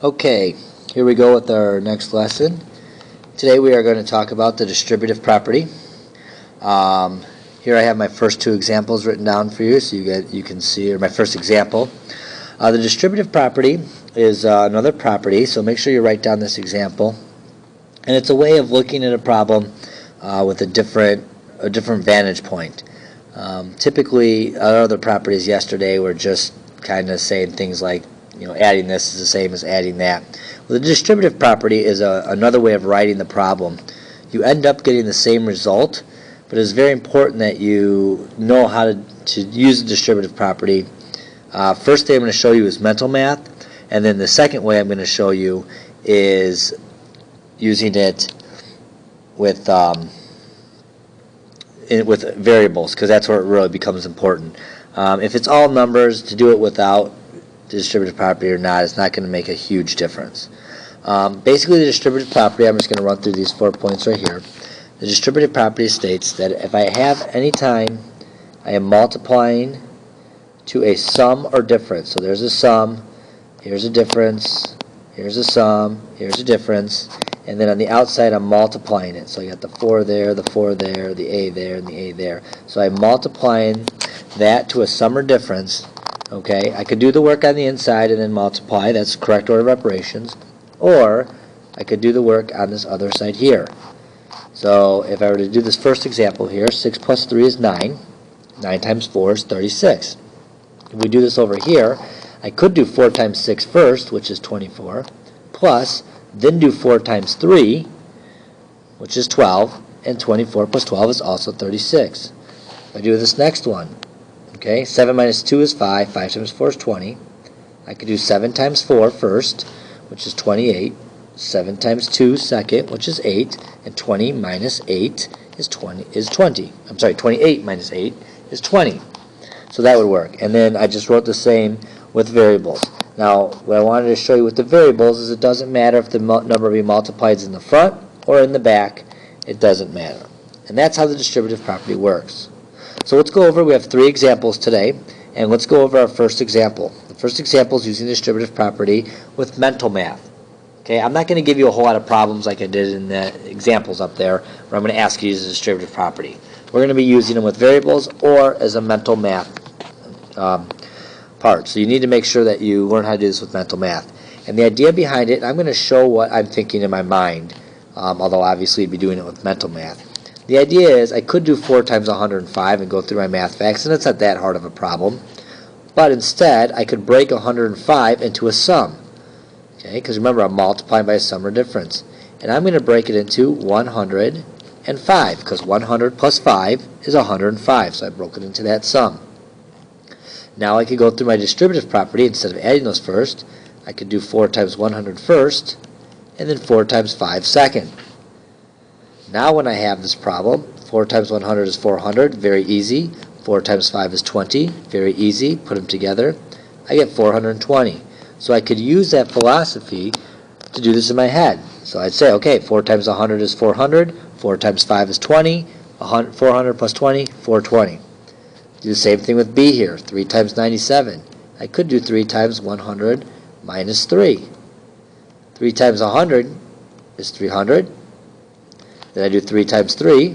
Okay, here we go with our next lesson. Today we are going to talk about the distributive property. Here I have my first two examples written down for you, so you can see, or my first example. The distributive property is another property, so make sure you write down this example. And it's a way of looking at a problem with a different vantage point. Typically, our other properties yesterday were just kind of saying things like, adding this is the same as adding that. Well, the distributive property is another way of writing the problem. You end up getting the same result, but it's very important that you know how to use the distributive property. First thing I'm going to show you is mental math, and then the second way I'm going to show you is using it with variables, because that's where it really becomes important. If it's all numbers, to do it without the distributive property or not, it's not going to make a huge difference. Basically, the distributive property, I'm just going to run through these 4 points right here. The distributive property states that if I have any time I am multiplying to a sum or difference, so there's a sum, here's a difference, here's a sum, here's a difference, and then on the outside I'm multiplying it. So I got the 4 there, the 4 there, the A there, and the A there. So I'm multiplying that to a sum or difference. Okay, I could do the work on the inside and then multiply. That's the correct order of operations. Or I could do the work on this other side here. So if I were to do this first example here, 6 plus 3 is 9. 9 times 4 is 36. If we do this over here, I could do 4 times 6 first, which is 24, plus then do 4 times 3, which is 12, and 24 plus 12 is also 36. If I do this next one, okay, 7 minus 2 is 5, 5 times 4 is 20. I could do 7 times 4 first, which is 28, 7 times 2 second, which is 8, and 20 minus 8 is 20. I'm sorry, 28 minus 8 is 20. So that would work. And then I just wrote the same with variables. Now, what I wanted to show you with the variables is it doesn't matter if the number being multiplied is in the front or in the back. It doesn't matter. And that's how the distributive property works. So let's go over, we have 3 examples today, and let's go over our first example. The first example is using the distributive property with mental math. Okay, I'm not going to give you a whole lot of problems like I did in the examples up there, where I'm going to ask you to use the distributive property. We're going to be using them with variables or as a mental math part. So you need to make sure that you learn how to do this with mental math. And the idea behind it, I'm going to show what I'm thinking in my mind, although obviously you'd be doing it with mental math. The idea is I could do 4 times 105 and go through my math facts, and it's not that hard of a problem. But instead, I could break 105 into a sum. Okay, because remember, I'm multiplying by a sum or difference. And I'm going to break it into 105, because 100 plus 5 is 105, so I broke it into that sum. Now I could go through my distributive property. Instead of adding those first, I could do 4 times 100 first, and then 4 times 5 second. Now when I have this problem, 4 times 100 is 400, very easy. 4 times 5 is 20, very easy. Put them together, I get 420. So I could use that philosophy to do this in my head. So I'd say, okay, 4 times 100 is 400, 4 times 5 is 20, 400 plus 20, 420. Do the same thing with B here, 3 times 97. I could do 3 times 100 minus 3. 3 times 100 is 300. Then I do 3 times 3,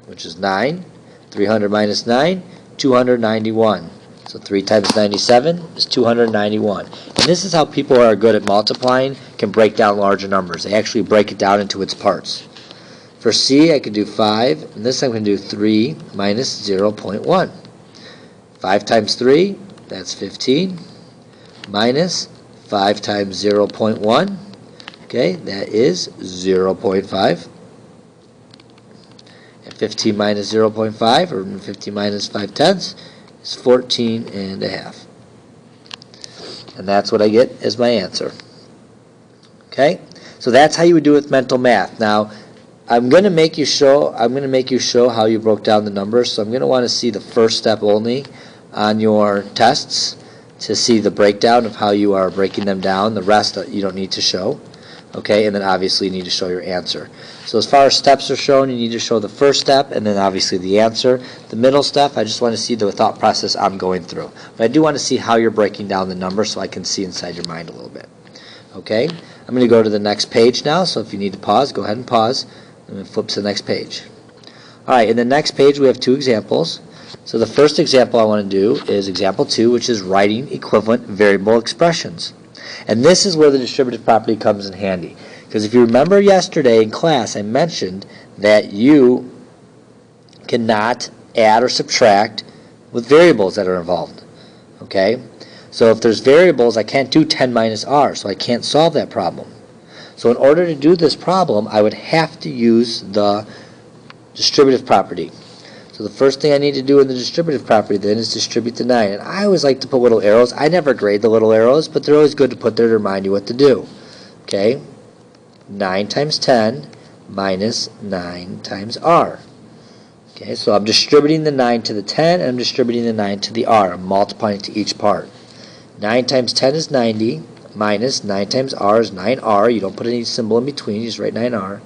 which is 9. 300 minus 9, 291. So 3 times 97 is 291. And this is how people who are good at multiplying can break down larger numbers. They actually break it down into its parts. For C, I could do 5, and this I'm going to do 3 minus 0.1. 5 times 3, that's 15, minus 5 times 0.1, okay, that is 0.5. And 15 minus 0.5, or 15 minus 5/10, is 14 and a half. And that's what I get as my answer. Okay? So that's how you would do it with mental math. Now, I'm going to make you show how you broke down the numbers. So I'm going to want to see the first step only on your tests to see the breakdown of how you are breaking them down. The rest you don't need to show. Okay, and then obviously you need to show your answer. So as far as steps are shown, you need to show the first step and then obviously the answer. The middle step, I just want to see the thought process I'm going through. But I do want to see how you're breaking down the numbers so I can see inside your mind a little bit. Okay, I'm going to go to the next page now, so if you need to pause, go ahead and pause, and then flip to the next page. Alright, in the next page we have two examples. So the first example I want to do is example 2, which is writing equivalent variable expressions. And this is where the distributive property comes in handy. Because if you remember yesterday in class, I mentioned that you cannot add or subtract with variables that are involved. Okay? So if there's variables, I can't do 10 minus r, so I can't solve that problem. So in order to do this problem, I would have to use the distributive property. So the first thing I need to do in the distributive property then is distribute the 9. And I always like to put little arrows. I never grade the little arrows, but they're always good to put there to remind you what to do. Okay? 9 times 10 minus 9 times r. Okay, so I'm distributing the 9 to the 10, and I'm distributing the 9 to the r. I'm multiplying it to each part. 9 times 10 is 90, minus 9 times r is 9r. You don't put any symbol in between, you just write 9r.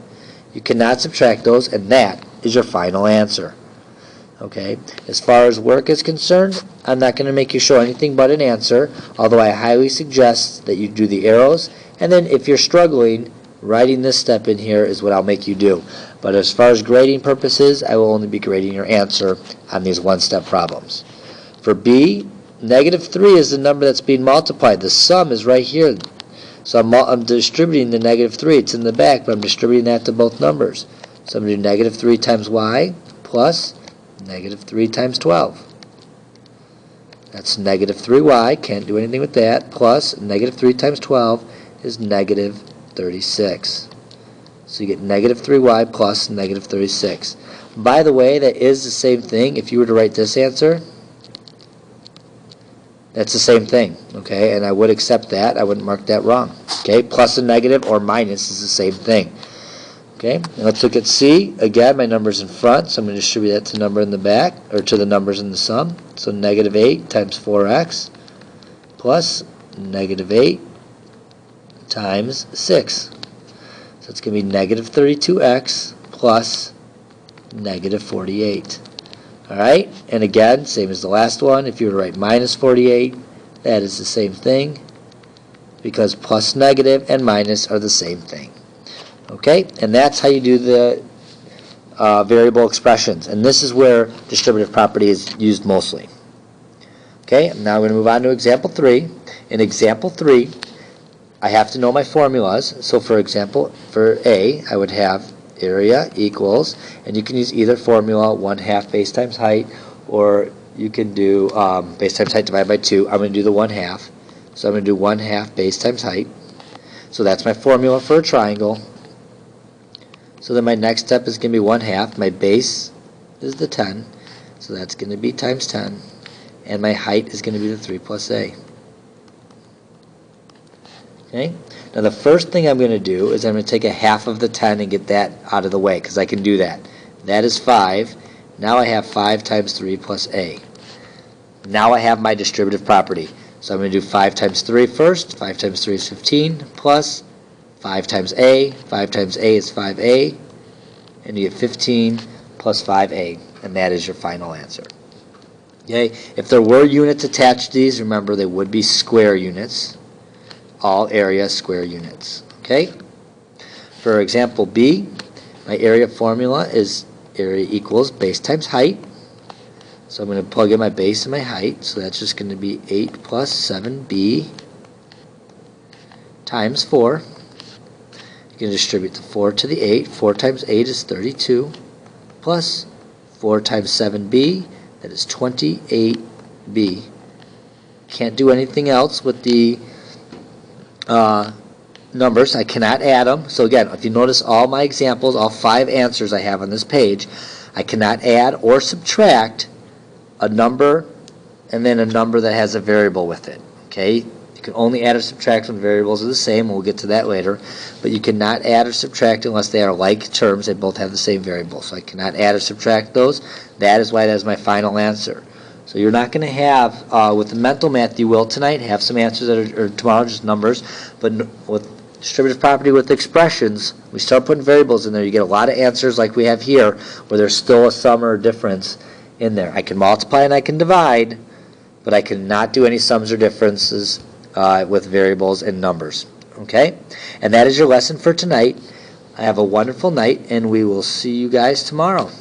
You cannot subtract those, and that is your final answer. Okay, as far as work is concerned, I'm not going to make you show anything but an answer, although I highly suggest that you do the arrows, and then if you're struggling, writing this step in here is what I'll make you do. But as far as grading purposes, I will only be grading your answer on these one-step problems. For B, -3 is the number that's being multiplied. The sum is right here. So I'm distributing the -3. It's in the back, but I'm distributing that to both numbers. So I'm going to do -3 times y plus -3 times 12. That's -3y, can't do anything with that, plus -3 times 12 is -36. So you get -3y plus -36. By the way, that is the same thing. If you were to write this answer, that's the same thing, okay? And I would accept that. I wouldn't mark that wrong. Okay, plus and negative or minus is the same thing. Okay, now let's look at C. Again, my number's in front, so I'm going to distribute that to the number in the back, or to the numbers in the sum. So -8 times 4x plus -8 times 6. So it's going to be -32x plus -48. Alright, and again, same as the last one, if you were to write -48, that is the same thing, because plus negative and minus are the same thing. Okay, and that's how you do the variable expressions, and this is where distributive property is used mostly. Okay, now I'm going to move on to example 3. In example 3, I have to know my formulas. So for example, for A, I would have area equals, and you can use either formula, 1/2 base times height, or you can do base times height divided by 2. I'm going to do the 1/2. So I'm going to do 1/2 base times height. So that's my formula for a triangle. So then my next step is going to be 1/2. My base is the 10, so that's going to be times 10. And my height is going to be the 3 plus a. Okay? Now the first thing I'm going to do is I'm going to take 1/2 of the 10 and get that out of the way, because I can do that. That is 5. Now I have 5 times 3 plus a. Now I have my distributive property. So I'm going to do 5 times 3 first. 5 times 3 is 15 plus 5 times a. 5 times a is 5a. And you get 15 plus 5a. And that is your final answer. Okay? If there were units attached to these, remember they would be square units. All area square units. Okay? For example B, my area formula is area equals base times height. So I'm going to plug in my base and my height. So that's just going to be 8 plus 7b times 4. You can distribute the 4 to the 8. 4 times 8 is 32 plus 4 times 7b, that is 28b. Can't do anything else with the numbers. I cannot add them. So again, if you notice all my examples, all 5 answers I have on this page, I cannot add or subtract a number and then a number that has a variable with it. Okay? You can only add or subtract when variables are the same. We'll get to that later. But you cannot add or subtract unless they are like terms. They both have the same variable. So I cannot add or subtract those. That is why that is my final answer. So you're not going to have, with the mental math you will tonight, have some answers that are tomorrow, just numbers. But with distributive property with expressions, we start putting variables in there. You get a lot of answers like we have here where there's still a sum or a difference in there. I can multiply and I can divide, but I cannot do any sums or differences with variables and numbers. Okay? And that is your lesson for tonight. Have a wonderful night, and we will see you guys tomorrow.